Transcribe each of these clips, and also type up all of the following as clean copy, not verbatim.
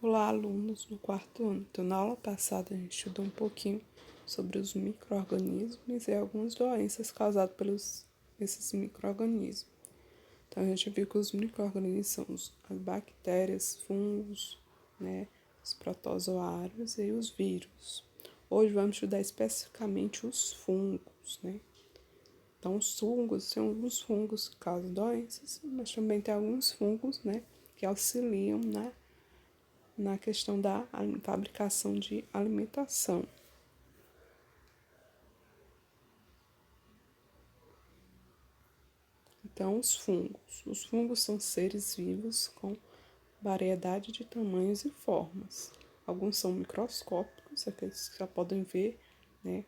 Olá, alunos do quarto ano. Então, na aula passada, a gente estudou um pouquinho sobre os micro-organismos e algumas doenças causadas pelos esses micro-organismos. Então, a gente viu que os micro-organismos são as bactérias, fungos, né, os protozoários e os vírus. Hoje vamos estudar especificamente os fungos, né? Então, os fungos, tem alguns fungos que causam doenças, mas também tem alguns fungos, né, que auxiliam na questão da fabricação de alimentação. Então, os fungos. Os fungos são seres vivos com variedade de tamanhos e formas. Alguns são microscópicos, aqueles que já podem ver, né,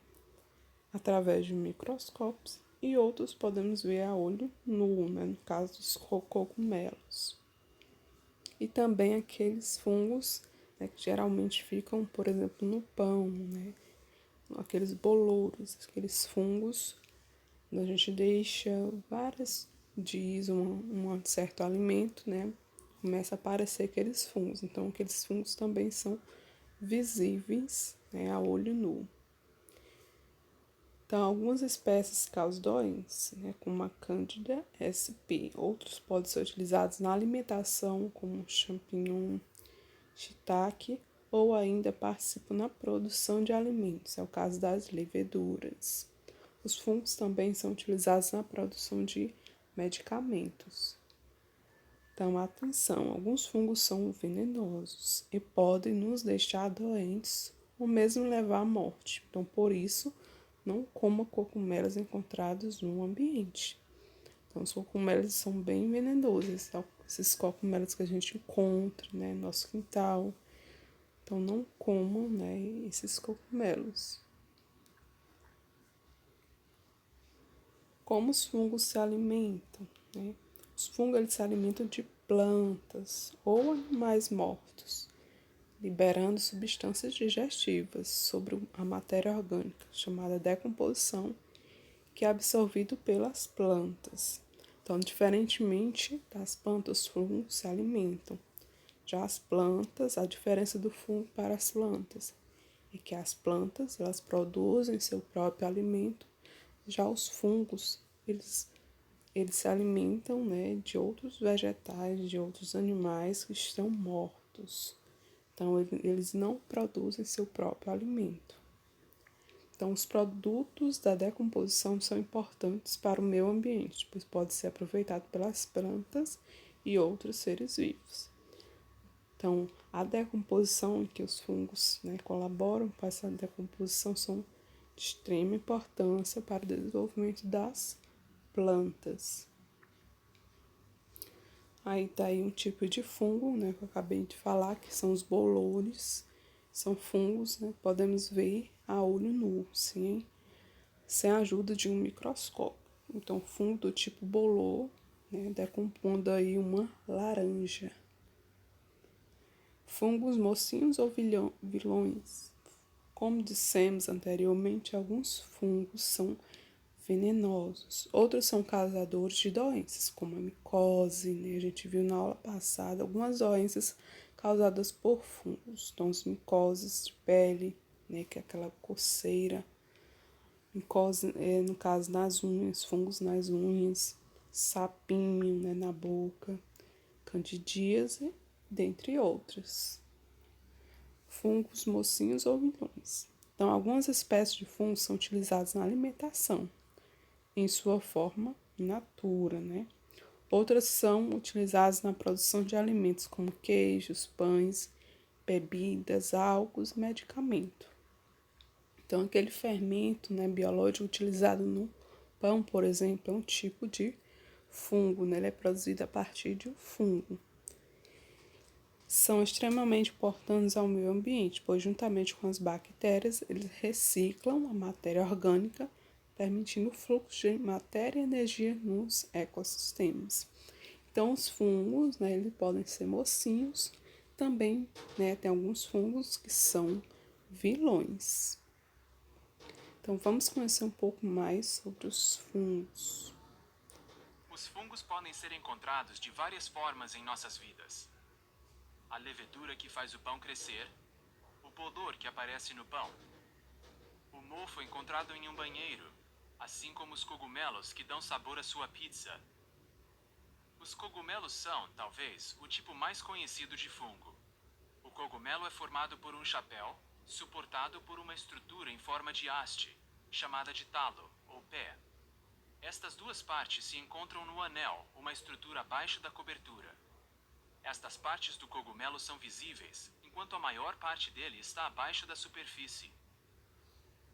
através de microscópios, e outros podemos ver a olho nu, né, no caso dos cogumelos. E também aqueles fungos, né, que geralmente ficam, por exemplo, no pão, né, aqueles bolouros, aqueles fungos, quando a gente deixa vários dias um certo alimento, né, começa a aparecer aqueles fungos. Então, aqueles fungos também são visíveis, né, a olho nu. Então, algumas espécies causam doenças, né, como a Candida sp. Outros podem ser utilizados na alimentação, como champignon, shiitake, ou ainda participam na produção de alimentos, é o caso das leveduras. Os fungos também são utilizados na produção de medicamentos. Então, atenção, alguns fungos são venenosos e podem nos deixar doentes ou mesmo levar à morte. Então, por isso, não coma cogumelos encontrados no ambiente. Então, os cogumelos são bem venenosos, esses cogumelos que a gente encontra, né, no nosso quintal. Então, não comam, né, esses cogumelos. Como os fungos se alimentam, né? Os fungos eles se alimentam de plantas ou animais mortos, liberando substâncias digestivas sobre a matéria orgânica, chamada decomposição, que é absorvido pelas plantas. Então, diferentemente das plantas, os fungos se alimentam. Já as plantas, a diferença do fungo para as plantas é que as plantas elas produzem seu próprio alimento, já os fungos eles se alimentam, né, de outros vegetais, de outros animais que estão mortos. Então, eles não produzem seu próprio alimento. Então, os produtos da decomposição são importantes para o meio ambiente, pois pode ser aproveitado pelas plantas e outros seres vivos. Então, a decomposição em que os fungos, né, colaboram com essa decomposição são de extrema importância para o desenvolvimento das plantas. Aí tá aí um tipo de fungo, né, que eu acabei de falar, que são os bolores. São fungos, né, podemos ver a olho nu, sim, sem a ajuda de um microscópio. Então, fungo do tipo bolor, né, decompondo aí uma laranja. Fungos mocinhos ou vilões? Como dissemos anteriormente, alguns fungos são venenosos. Outros são causadores de doenças, como a micose, né? A gente viu na aula passada algumas doenças causadas por fungos. Então, as micoses de pele, né? Que é aquela coceira. Micose, no caso, nas unhas, fungos nas unhas, sapinho, né? Na boca, candidíase, dentre outras. Fungos mocinhos ou vilões. Então, algumas espécies de fungos são utilizadas na alimentação, em sua forma natura, né? Outras são utilizadas na produção de alimentos como queijos, pães, bebidas, álcools e medicamento. Então, aquele fermento, né, biológico utilizado no pão, por exemplo, é um tipo de fungo, né? Ele é produzido a partir de um fungo. São extremamente importantes ao meio ambiente, pois juntamente com as bactérias, eles reciclam a matéria orgânica, permitindo o fluxo de matéria e energia nos ecossistemas. Então, os fungos, né, eles podem ser mocinhos, também, né, tem alguns fungos que são vilões. Então, vamos conhecer um pouco mais sobre os fungos. Os fungos podem ser encontrados de várias formas em nossas vidas. a levedura que faz o pão crescer, o bolor que aparece no pão. O mofo encontrado em um banheiro, assim como os cogumelos que dão sabor à sua pizza. Os cogumelos são, talvez, o tipo mais conhecido de fungo. O cogumelo é formado por um chapéu, suportado por uma estrutura em forma de haste, chamada de talo, ou pé. Estas duas partes se encontram no anel, uma estrutura abaixo da cobertura. Estas partes do cogumelo são visíveis, enquanto a maior parte dele está abaixo da superfície.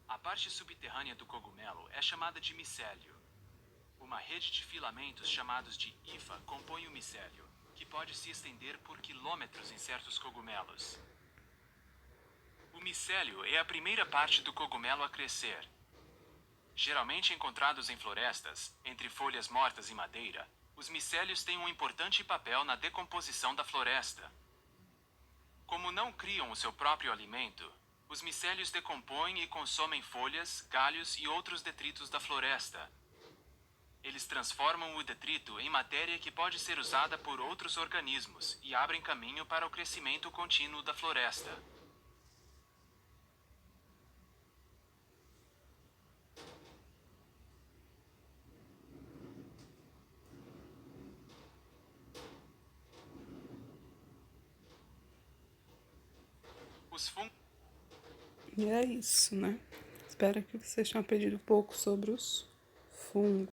A parte subterrânea do cogumelo é chamada de micélio. Uma rede de filamentos chamados de hifa compõe o micélio, que pode se estender por quilômetros em certos cogumelos. O micélio é a primeira parte do cogumelo a crescer. Geralmente encontrados em florestas, entre folhas mortas e madeira, os micélios têm um importante papel na decomposição da floresta. Como não criam o seu próprio alimento, os micélios decompõem e consomem folhas, galhos e outros detritos da floresta. Eles transformam o detrito em matéria que pode ser usada por outros organismos e abrem caminho para o crescimento contínuo da floresta. Os fungos. E é isso, né? Espero que vocês tenham aprendido um pouco sobre os fungos.